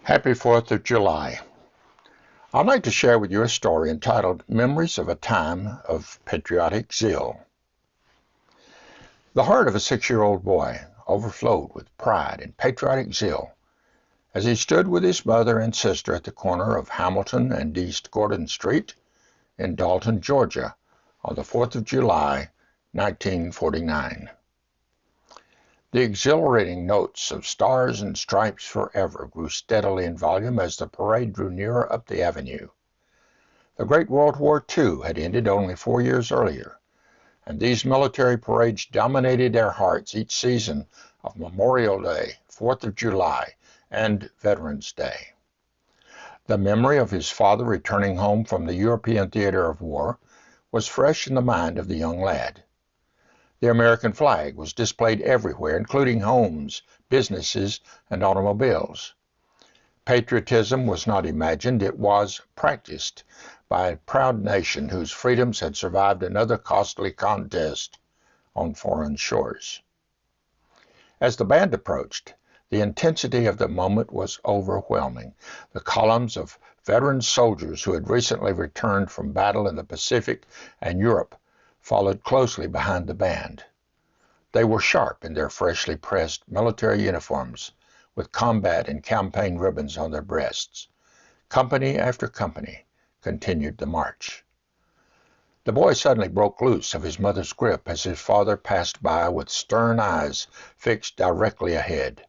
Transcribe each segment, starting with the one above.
Happy 4th of July. I'd like to share with you a story entitled Memories of a Time of Patriotic Zeal. The heart of a 6-year-old boy overflowed with pride and patriotic zeal as he stood with his mother and sister at the corner of Hamilton and East Gordon Street in Dalton, Georgia on the 4th of July, 1949. The exhilarating notes of Stars and Stripes Forever grew steadily in volume as the parade drew nearer up the avenue. The Great World War II had ended only 4 years earlier, and these military parades dominated their hearts each season of Memorial Day, 4th of July, and Veterans Day. The memory of his father returning home from the European theater of war was fresh in the mind of the young lad. The American flag was displayed everywhere, including homes, businesses, and automobiles. Patriotism was not imagined, it was practiced by a proud nation whose freedoms had survived another costly contest on foreign shores. As the band approached, the intensity of the moment was overwhelming. The columns of veteran soldiers who had recently returned from battle in the Pacific and Europe followed closely behind the band. They were sharp in their freshly pressed military uniforms, with combat and campaign ribbons on their breasts. Company after company continued the march. The boy suddenly broke loose of his mother's grip as his father passed by with stern eyes fixed directly ahead.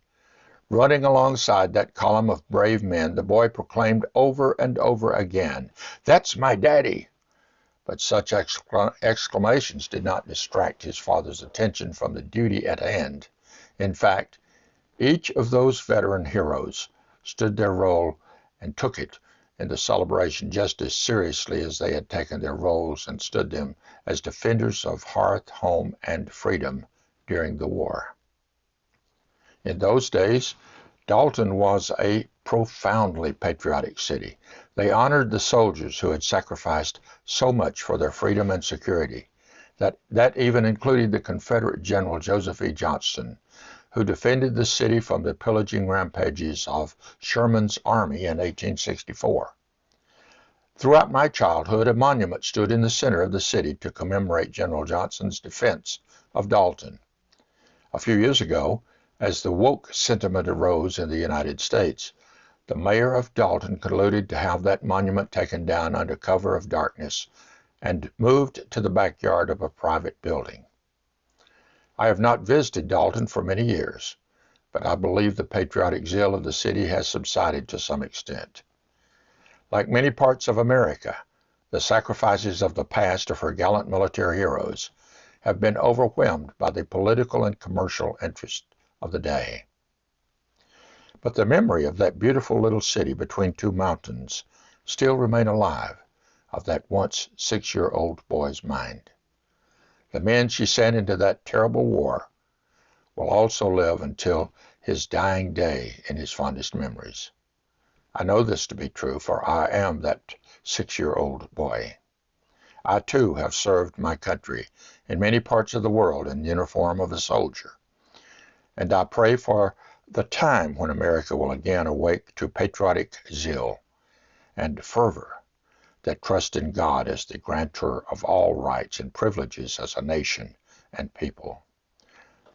Running alongside that column of brave men, the boy proclaimed over and over again, "That's my daddy!" But such exclamations did not distract his father's attention from the duty at hand. In fact, each of those veteran heroes stood their role and took it in the celebration just as seriously as they had taken their roles and stood them as defenders of hearth, home, and freedom during the war. In those days, Dalton was a profoundly patriotic city. They honored the soldiers who had sacrificed so much for their freedom and security. That even included the Confederate General Joseph E. Johnston, who defended the city from the pillaging rampages of Sherman's army in 1864. Throughout my childhood, a monument stood in the center of the city to commemorate General Johnston's defense of Dalton. A few years ago, as the woke sentiment arose in the United States, the mayor of Dalton concluded to have that monument taken down under cover of darkness and moved to the backyard of a private building. I have not visited Dalton for many years, but I believe the patriotic zeal of the city has subsided to some extent. Like many parts of America, the sacrifices of the past of her gallant military heroes have been overwhelmed by the political and commercial interests of the day. But the memory of that beautiful little city between two mountains still remain alive of that once 6-year-old boy's mind. The men she sent into that terrible war will also live until his dying day in his fondest memories. I know this to be true, for I am that 6-year-old boy. I too have served my country in many parts of the world in the uniform of a soldier. And I pray for the time when America will again awake to patriotic zeal and fervor that trust in God as the grantor of all rights and privileges as a nation and people.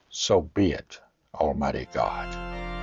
So be it, Almighty God.